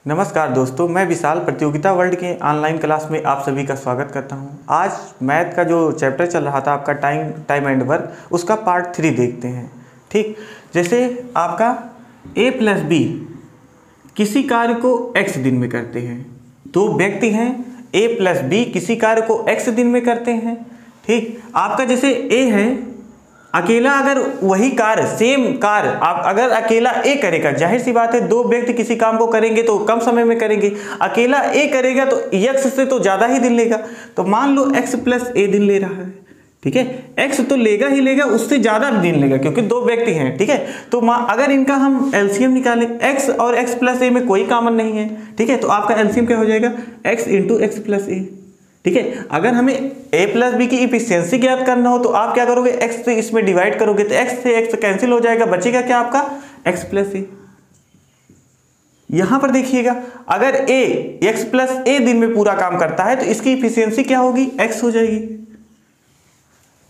नमस्कार दोस्तों, मैं विशाल प्रतियोगिता वर्ल्ड के ऑनलाइन क्लास में आप सभी का स्वागत करता हूं। आज मैथ का जो चैप्टर चल रहा था आपका टाइम एंड वर्क, उसका पार्ट 3 देखते हैं। ठीक, जैसे आपका a प्लस बी किसी कार्य को x दिन में करते हैं। दो व्यक्ति हैं, a प्लस बी किसी कार्य को x दिन में करते हैं। ठीक, आपका जैसे a है अकेला, अगर वही कार्य सेम कार्य आप अगर अकेला ए करेगा, जाहिर सी बात है दो व्यक्ति किसी काम को करेंगे तो कम समय में करेंगे। अकेला ए करेगा तो x से तो ज़्यादा ही दिन लेगा। तो मान लो x प्लस ए दिन ले रहा है, ठीक है। x तो लेगा ही लेगा, उससे ज़्यादा दिन लेगा क्योंकि दो व्यक्ति हैं, ठीक है। तो अगर इनका हम एलसीएम निकालें, x और x प्लस ए में कोई कॉमन नहीं है, ठीक है। तो आपका एलसीएम क्या हो जाएगा, x इंटू एक्स प्लस ए, ठीक है। अगर हमें a प्लस बी की इफिशियंसी ज्ञात करना हो तो आप क्या करोगे, x से इसमें डिवाइड करोगे तो x से x कैंसिल हो जाएगा, बचेगा क्या आपका x प्लस ए। यहां पर देखिएगा, अगर a x प्लस ए दिन में पूरा काम करता है तो इसकी इफिशियंसी क्या होगी, x हो जाएगी।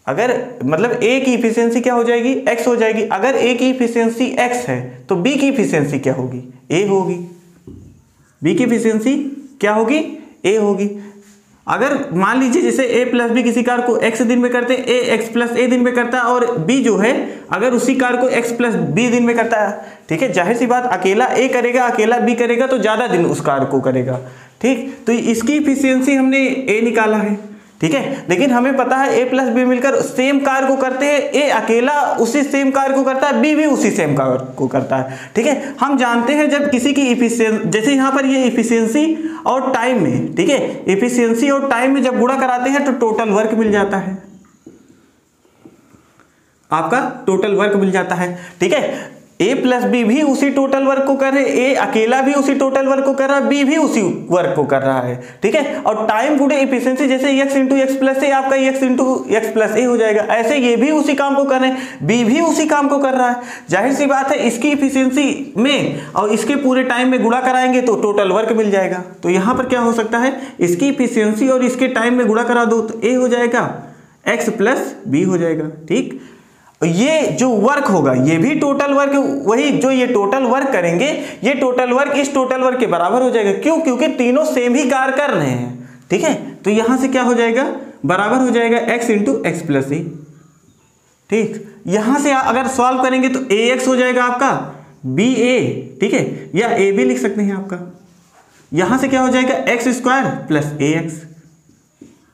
अगर मतलब a की इफिशियंसी क्या हो जाएगी, x हो जाएगी। अगर a की इफिशियंसी x है तो b की इफिशियंसी क्या होगी, a होगी। b की इफिशियंसी क्या होगी, a होगी। अगर मान लीजिए जैसे a प्लस बी किसी कार्य को x दिन में करते हैं, a x प्लस ए दिन में करता है और b जो है अगर उसी कार्य को x प्लस बी दिन में करता है, ठीक है। जाहिर सी बात अकेला a करेगा, अकेला b करेगा तो ज़्यादा दिन उस कार्य को करेगा, ठीक। तो इसकी इफिशियंसी हमने a निकाला है, ठीक है। लेकिन हमें पता है a प्लस बी मिलकर सेम कार्य को करते हैं, a अकेला उसी सेम कार्य को करता है, b भी उसी सेम कार्य को करता है, ठीक है। हम जानते हैं जब किसी की इफिशियंसी, जैसे यहाँ पर ये इफिशियंसी और टाइम में, ठीक है, इफिशियंसी और टाइम में जब गुणा कराते हैं तो टोटल वर्क मिल जाता है, आपका टोटल वर्क मिल जाता है, ठीक है। a प्लस बी भी उसी टोटल वर्क को कर रहे हैं, a अकेला भी उसी टोटल वर्क को कर रहा है, b भी उसी वर्क को कर रहा है, ठीक है। और टाइम गुणे इफिशियंसी, जैसे x इंटू एक्स प्लस ए आपका x इंटू एक्स प्लस ए हो जाएगा। ऐसे ये भी उसी काम को कर रहे हैं, b भी उसी काम को कर रहा है। जाहिर सी बात है इसकी इफिशियंसी में और इसके पूरे टाइम में गुणा कराएंगे तो टोटल वर्क मिल जाएगा। तो यहाँ पर क्या हो सकता है, इसकी इफिशियंसी और इसके टाइम में गुणा करा दो तो a हो जाएगा, x प्लस बी हो जाएगा, ठीक। ये जो वर्क होगा ये भी टोटल वर्क, वही जो ये टोटल वर्क करेंगे, ये टोटल वर्क इस टोटल वर्क के बराबर हो जाएगा। क्यों, क्योंकि तीनों सेम ही कार्य कर रहे हैं, ठीक है। तो यहां से क्या हो जाएगा, बराबर हो जाएगा x इंटू एक्स प्लस ए, ठीक। यहां से अगर सॉल्व करेंगे तो ax हो जाएगा आपका ba, ठीक है, या a भी लिख सकते हैं आपका। यहां से क्या हो जाएगा, एक्स स्क्वायर प्लस ax,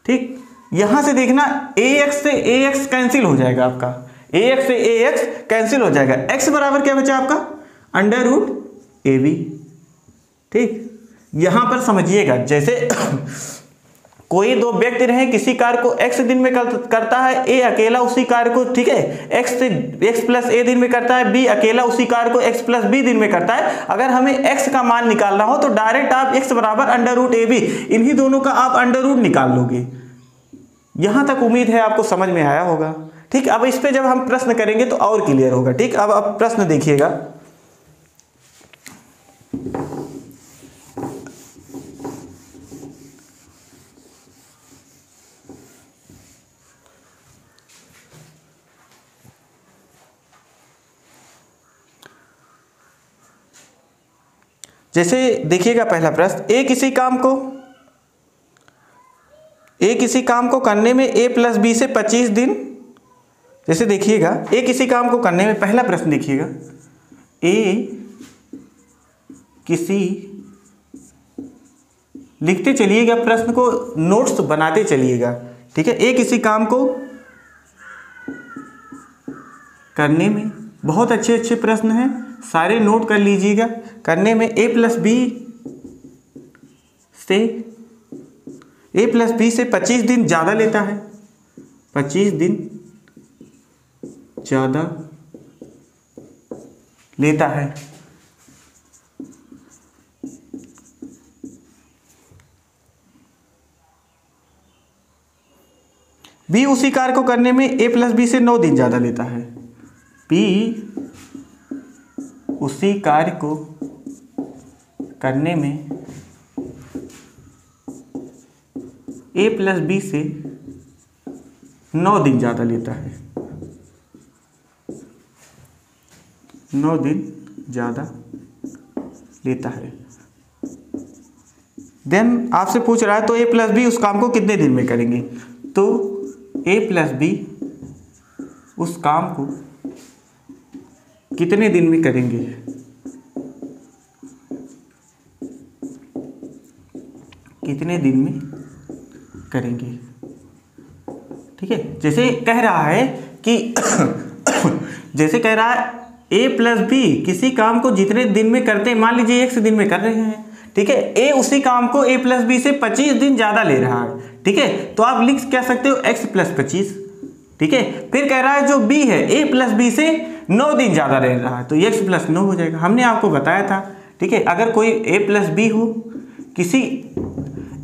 ठीक। यहां से देखना ax से ax कैंसिल हो जाएगा आपका, ax से ax कैंसिल हो जाएगा। x बराबर क्या बचा आपका, अंडर रूट ab, ठीक। यहां पर समझिएगा, जैसे कोई दो व्यक्ति रहे, किसी कार्य को x दिन में करता है, a अकेला उसी कार्य को, ठीक है, x प्लस ए दिन में करता है, b अकेला उसी कार्य को x प्लस बी दिन में करता है। अगर हमें x का मान निकालना हो तो डायरेक्ट आप x बराबर अंडर रूट ab, इन्हीं दोनों का आप अंडर रूट निकाल लोगे। यहां तक उम्मीद है आपको समझ में आया होगा, ठीक। अब इस पे जब हम प्रश्न करेंगे तो और क्लियर होगा, ठीक। अब प्रश्न देखिएगा, जैसे देखिएगा पहला प्रश्न, a किसी काम को करने में a प्लस बी से 25 दिन, जैसे देखिएगा a किसी काम को करने में, पहला प्रश्न देखिएगा, a किसी, लिखते चलिएगा प्रश्न को, नोट्स बनाते चलिएगा, ठीक है। a किसी काम को करने में, बहुत अच्छे अच्छे प्रश्न हैं, सारे नोट कर लीजिएगा। करने में a प्लस बी से 25 दिन ज़्यादा लेता है, 25 दिन ज़्यादा लेता है। बी उसी कार्य को करने में a प्लस बी से 9 दिन ज़्यादा लेता है, बी उसी कार्य को करने में a प्लस बी से 9 दिन ज़्यादा लेता है, 9 दिन ज़्यादा लेता है। देन आपसे पूछ रहा है तो ए प्लस बी उस काम को कितने दिन में करेंगे, तो ए प्लस बी उस काम को कितने दिन में करेंगे, कितने दिन में करेंगे। ठीक है, जैसे कह रहा है कि जैसे कह रहा है ए प्लस बी किसी काम को जितने दिन में करते हैं, मान लीजिए 1 दिन में कर रहे हैं, ठीक है, ए उसी काम को ए प्लस बी से 25 दिन ज़्यादा ले रहा है, ठीक है, तो आप लिख क्या सकते हो x प्लस 25, ठीक है। फिर कह रहा है जो b है ए प्लस बी से 9 दिन ज़्यादा ले रहा है, तो x प्लस 9 हो जाएगा। हमने आपको बताया था, ठीक है, अगर कोई a प्लस बी हो, किसी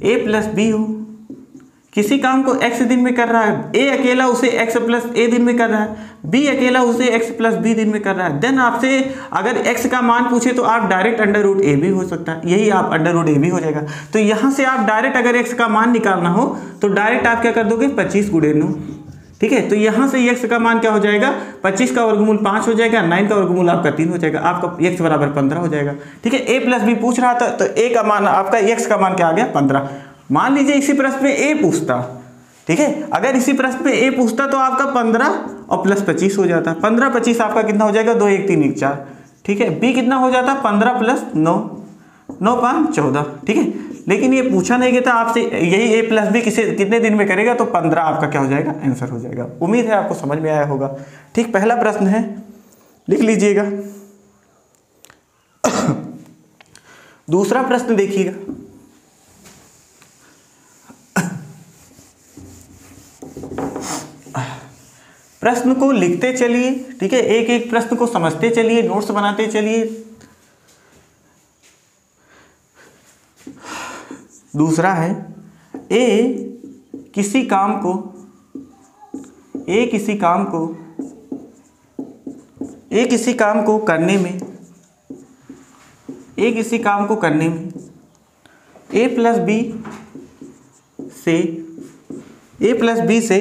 a प्लस बी हो, किसी काम को x दिन में कर रहा है, a अकेला उसे x प्लस a दिन में कर रहा है, b अकेला उसे x प्लस b दिन में कर रहा है, देन आपसे अगर x का मान पूछे तो आप डायरेक्ट अंडर रूट a भी हो सकता है, यही आप अंडर रूट a भी हो जाएगा। तो यहाँ से आप डायरेक्ट अगर x का मान निकालना हो तो डायरेक्ट आप क्या कर दोगे 25 गुणे 9, ठीक है। तो यहाँ से x का मान क्या हो जाएगा, 25 का वर्गमूल 5 हो जाएगा, 9 का वर्गमूल आपका 3 हो जाएगा, आपका x बराबर 15 हो जाएगा, ठीक है। a प्लस बी पूछ रहा था तो a का मान आपका x का मान क्या आ गया 15। मान लीजिए इसी प्रश्न में a पूछता, ठीक है, अगर इसी प्रश्न में a पूछता तो आपका 15 और प्लस 25 हो जाता, 15 25 आपका कितना हो जाएगा 2 1 3 1 4, ठीक है। b कितना हो जाता 15 प्लस 9 9 5 14, ठीक है। लेकिन ये पूछा नहीं गया था आपसे यही a प्लस बी कितने दिन में करेगा, तो 15 आपका क्या हो जाएगा आंसर हो जाएगा। उम्मीद है आपको समझ में आया होगा। ठीक, पहला प्रश्न है, लिख लीजिएगा। दूसरा प्रश्न देखिएगा, प्रश्न को लिखते चलिए, ठीक है, एक एक प्रश्न को समझते चलिए, नोट्स बनाते चलिए। दूसरा है ए किसी काम को करने में ए प्लस बी से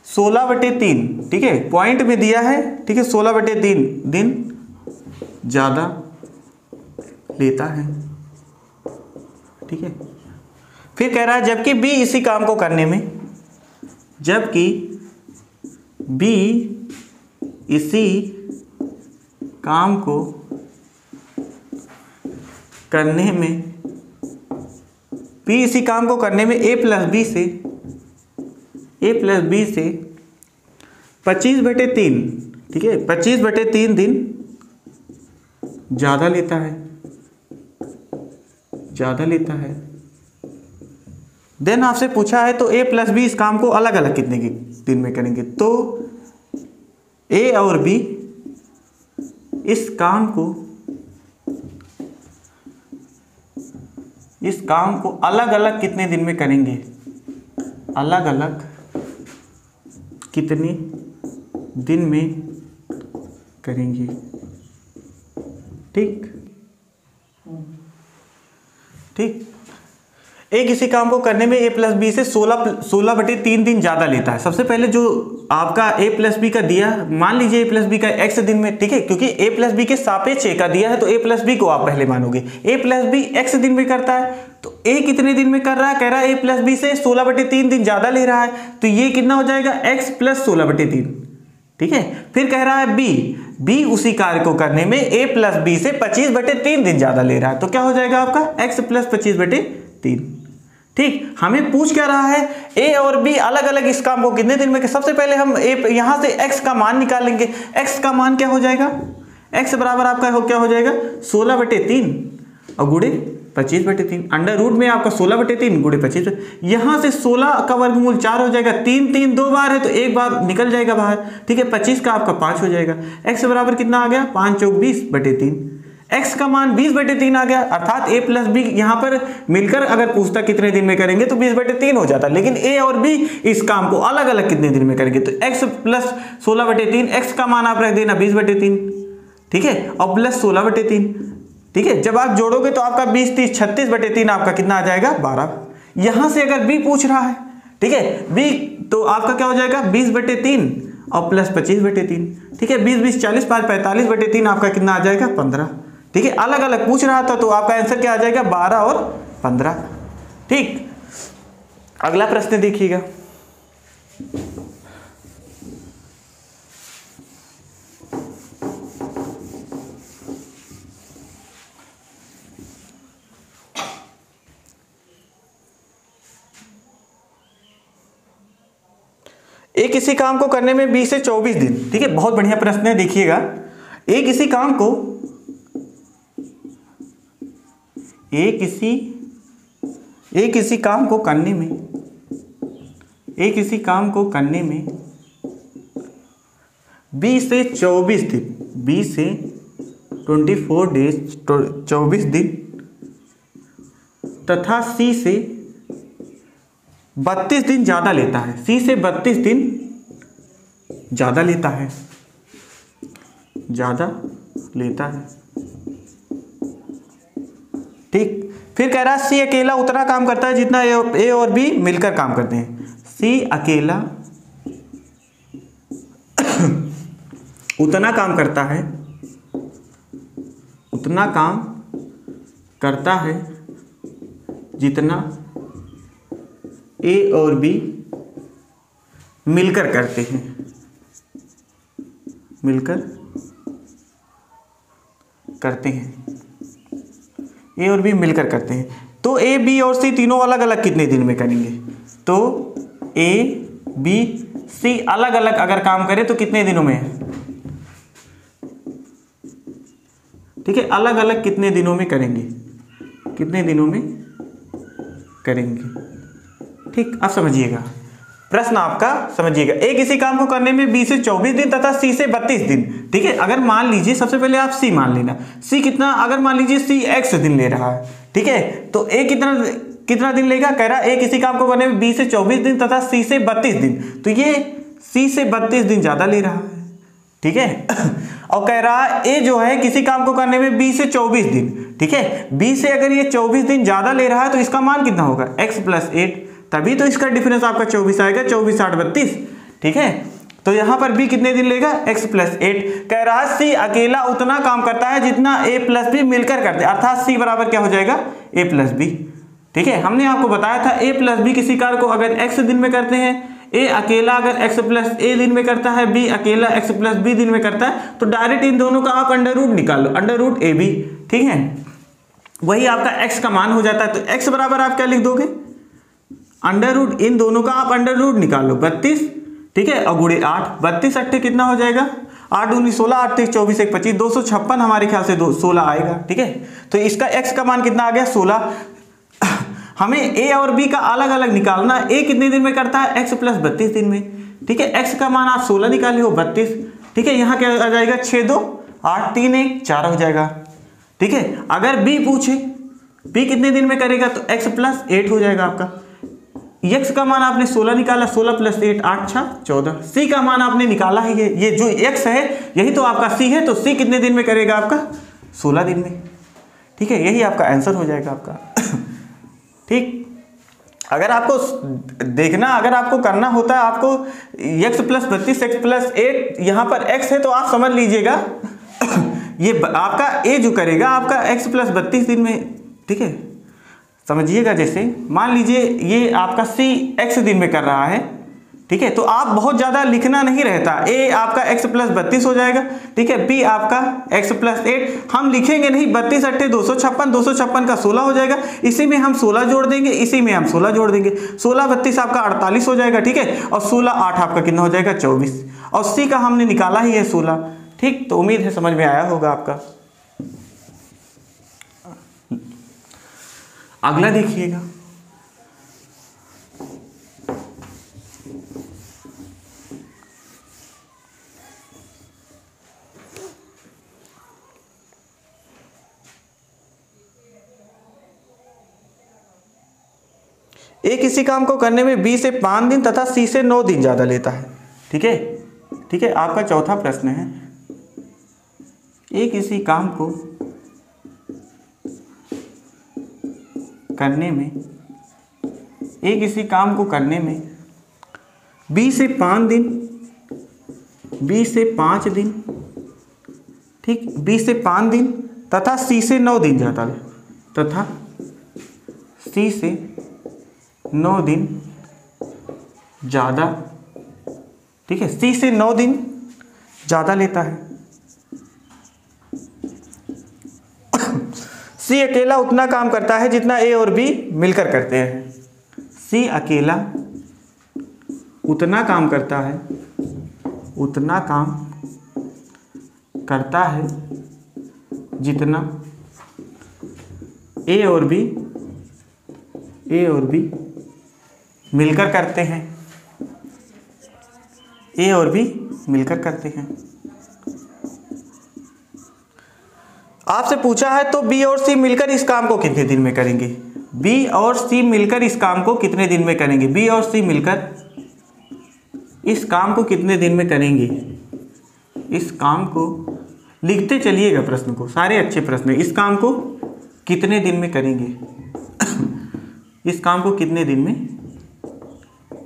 16/3, ठीक है, पॉइंट में दिया है, ठीक है, 16/3 दिन ज़्यादा लेता है, ठीक है। फिर कह रहा है जबकि बी इसी काम को करने में ए प्लस बी से 25/3, ठीक है, 25/3 दिन ज़्यादा लेता है। देन आपसे पूछा है तो ए प्लस बी इस काम को अलग अलग कितने दिन में करेंगे, तो ए और बी इस काम को अलग अलग कितने दिन में करेंगे, अलग अलग कितने दिन में करेंगे। ठीक, ए किसी काम को करने में ए प्लस बी से 16/3 दिन ज़्यादा लेता है। सबसे पहले जो आपका ए प्लस बी का दिया, मान लीजिए ए प्लस बी का x दिन में, ठीक है, क्योंकि ए प्लस बी के सापेक्ष ए का दिया है तो ए प्लस बी को आप पहले मानोगे। ए प्लस बी x दिन में करता है तो ए कितने दिन में कर रहा है, कह रहा है ए प्लस बी से 16/3 दिन ज़्यादा ले रहा है, तो ये कितना हो जाएगा x प्लस 16/3, ठीक है। फिर कह रहा है बी उसी कार्य को करने में ए प्लस बी से 25/3 दिन ज़्यादा ले रहा है, तो क्या हो जाएगा आपका x प्लस 25/3। ठीक, हमें पूछ क्या रहा है ए और बी अलग अलग इस काम को कितने दिन में। सबसे पहले हम यहाँ से x का मान निकालेंगे। x का मान क्या हो जाएगा, x बराबर आपका क्या हो जाएगा 16/3 और गुणे 25/3, अंडर रूट में आपका 16/3 गुणे 25। यहाँ से 16 का वर्गमूल 4 हो जाएगा, 3 दो बार है तो एक बार निकल जाएगा बाहर, ठीक है। 25 का आपका 5 हो जाएगा। x बराबर कितना आ गया 5 चौक 20/3, x का मान 20/3 आ गया, अर्थात a प्लस बी यहाँ पर मिलकर अगर पूछता कितने दिन में करेंगे तो 20/3 हो जाता, लेकिन a और b इस काम को अलग अलग कितने दिन में करेंगे, तो x प्लस 16/3, x का मान आप रख देना 20/3, ठीक है, और प्लस 16/3, ठीक है। जब आप जोड़ोगे तो आपका 20 30 36/3 आपका कितना आ जाएगा 12। यहाँ से अगर b पूछ रहा है, ठीक है, b तो आपका क्या हो जाएगा 20/3 और प्लस 25/3, ठीक है, 20 20 40 5 45/3 आपका कितना आ जाएगा 15, ठीक है। अलग अलग पूछ रहा था तो आपका आंसर क्या आ जाएगा 12 और 15, ठीक, अगला प्रश्न देखिएगा। एक किसी काम को करने में 20 से 24 दिन, ठीक है, बहुत बढ़िया प्रश्न है, देखिएगा। एक किसी काम को करने में 20 से 24 दिन, 20 से 24 डेज, 24 दिन तथा सी से 32 दिन ज़्यादा लेता है, सी से 32 दिन ज़्यादा लेता है, ठीक। फिर कह रहा है सी अकेला उतना काम करता है जितना ए और बी मिलकर काम करते हैं। सी अकेला उतना काम करता है जितना ए और बी मिलकर करते हैं, ए और बी मिलकर करते हैं। तो ए बी और सी तीनों अलग अलग कितने दिन में करेंगे? तो ए बी सी अलग अलग अगर काम करे तो कितने दिनों में? ठीक है, अलग अलग कितने दिनों में करेंगे, ठीक। अब समझिएगा प्रश्न आपका, समझिएगा। ए किसी काम को करने में 20 से 24 दिन तथा सी से 32 दिन, ठीक है। अगर मान लीजिए, सबसे पहले आप सी मान लेना, सी कितना, अगर मान लीजिए सी x दिन ले रहा है, ठीक है, तो ए कितना दिन लेगा? कह रहा है ए किसी काम को करने में 20 से 24 दिन तथा सी से 32 दिन, तो ये सी से 32 दिन ज्यादा ले रहा है, ठीक है। और कह रहा है ए जो है किसी काम को करने में 20 से 24 दिन, ठीक है, 20 से अगर ये 24 दिन ज्यादा ले रहा है तो इसका मान कितना होगा? x + 8, तभी तो इसका डिफरेंस आपका 24 आएगा, 24 8 32, ठीक है। तो यहां पर b कितने दिन लेगा? x + 8। कह रहा है सी अकेला उतना काम करता है जितना a + b मिलकर करते हैं, अर्थात c बराबर क्या हो जाएगा? a + b, ठीक है। हमने आपको बताया था a + b किसी कार्य को अगर x दिन में करते हैं, a अकेला अगर x + a दिन में करता है, b अकेला x + b दिन में करता है, तो डायरेक्ट इन दोनों का आप अंडर रूट निकाल लो, √ab, ठीक है। वही आपका x का मान हो जाता है। तो x बराबर आप क्या लिख दोगे? √ इन दोनों का आप अंडर रूट निकाल लो, 32, ठीक है, और गुणे 8, 32 8 कितना हो जाएगा? 8 दूनी 16, 8 3 24 1 25, 256 हमारे ख्याल से 16 आएगा, ठीक है। तो इसका x का मान कितना आ गया? 16। हमें a और b का अलग अलग निकालना, a कितने दिन में करता है? x + 32 दिन में, ठीक है। x का मान आप 16 निकाले हो, 32, ठीक है। यहाँ क्या आ जाएगा? 6 2 8 3 1 4 हो जाएगा, ठीक है। अगर b पूछे b कितने दिन में करेगा, तो x + 8 हो जाएगा आपका। x का मान आपने 16 निकाला, 16 + 8 8 6 14। c का मान आपने निकाला है, ये जो x है यही तो आपका c है, तो c कितने दिन में करेगा आपका? 16 दिन में, ठीक है। यही आपका आंसर हो जाएगा आपका, ठीक। अगर आपको देखना, अगर आपको करना होता है, आपको x + 32 x + 8, यहाँ पर x है तो आप समझ लीजिएगा ये आपका a जो करेगा आपका x + 32 दिन में, ठीक है। समझिएगा, जैसे मान लीजिए ये आपका c x दिन में कर रहा है, ठीक है, तो आप बहुत ज़्यादा लिखना नहीं रहता, a आपका x + 32 हो जाएगा, ठीक है, b आपका x + 8, हम लिखेंगे नहीं, 32 8 256, 256 का 16 हो जाएगा, इसी में हम 16 जोड़ देंगे, इसी में हम 16 जोड़ देंगे, 16 32 आपका 48 हो जाएगा, ठीक है, और 16 8 आपका कितना हो जाएगा? 24, और c का हमने निकाला ही है 16, ठीक। तो उम्मीद है समझ में आया होगा आपका। अगला देखिएगा, ए किसी काम को करने में 20 से 5 दिन तथा सी से 9 दिन ज्यादा लेता है, ठीक है, ठीक है। आपका चौथा प्रश्न है, ए किसी काम को करने में 20 से 5 दिन, 20 से 5 दिन, ठीक, 20 से 5 दिन तथा सी से 9 दिन ज्यादा ले, तथा सी से 9 दिन ज़्यादा, ठीक है, सी से 9 दिन ज़्यादा लेता है। सी अकेला उतना काम करता है जितना ए और बी मिलकर करते हैं। सी अकेला उतना काम करता है, उतना काम करता है जितना ए और बी मिलकर करते हैं। ए और बी मिलकर करते हैं। आपसे पूछा है तो बी और सी मिलकर इस काम को कितने दिन में करेंगे? बी और सी मिलकर इस काम को कितने दिन में करेंगे? बी और सी मिलकर इस काम को कितने दिन में करेंगे? इस काम को लिखते चलिएगा प्रश्न को, सारे अच्छे प्रश्न हैं। इस काम को कितने दिन में करेंगे? इस काम को कितने दिन में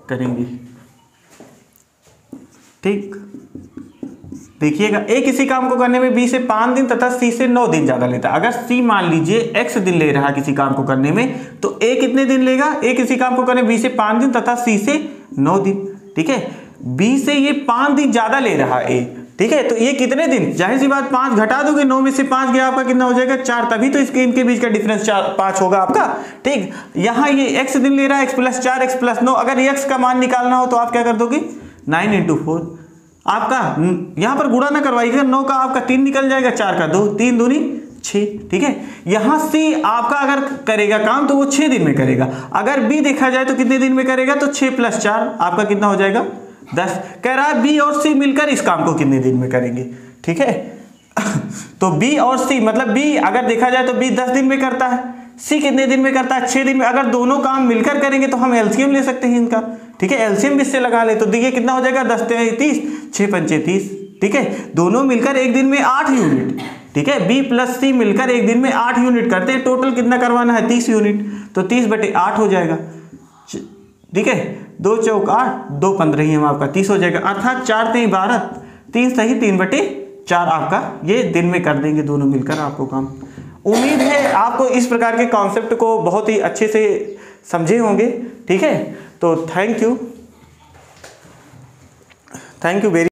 करेंगे? ठीक, देखिएगा, ए किसी काम को करने में बी से 5 दिन तथा सी से 9 दिन ज़्यादा लेता है। अगर सी मान लीजिए x दिन ले रहा है किसी काम को करने में, तो ए कितने दिन लेगा? ए किसी काम को करने बी से 5 दिन तथा सी से 9 दिन, ठीक है। बी से ये 5 दिन ज़्यादा ले रहा है ए, ठीक है, तो ये कितने दिन? जाहिर सी बात 5 घटा दोगे, 9 में से 5 गया, आपका कितना हो जाएगा? 4, तभी तो इसके इनके बीच का डिफरेंस 5 होगा आपका, ठीक। यहाँ ये x दिन ले रहा है, x + 4 x + 9, अगर x का मान निकालना हो तो आप क्या कर दोगे? 9 × 4, आपका यहाँ पर गुणा ना करवाइएगा, 9 का आपका 3 निकल जाएगा, 4 का 2, 3 दूनी 6, ठीक है। यहाँ सी आपका अगर करेगा काम तो वो 6 दिन में करेगा। अगर बी देखा जाए तो कितने दिन में करेगा? तो 6 + 4 आपका कितना हो जाएगा? 10। कह रहा है बी और सी मिलकर इस काम को कितने दिन में करेंगे, ठीक है। तो बी और सी मतलब बी अगर देखा जाए तो बी 10 दिन में करता है, सी कितने दिन में करता है? 6 दिन में। अगर दोनों काम मिलकर करेंगे तो हम एलसीएम ले सकते हैं इनका, ठीक है, एलसीएम इससे लगा ले तो देखिए कितना हो जाएगा? 10 × 30, 6 × 5 = 30, ठीक है। दोनों मिलकर एक दिन में 8 यूनिट, ठीक है। बी + सी मिलकर एक दिन में 8 यूनिट करते हैं। टोटल कितना करवाना है? 30 यूनिट, तो 30/8 हो जाएगा, ठीक है। 2 × 8, 2 × 15 ही हम आपका 30 हो जाएगा, अर्थात 4 × 3 = 12, 3 सही 3/4 आपका ये दिन में कर देंगे दोनों मिलकर आपको काम। उम्मीद है आपको इस प्रकार के कॉन्सेप्ट को बहुत ही अच्छे से समझे होंगे, ठीक है। तो थैंक यू वेरी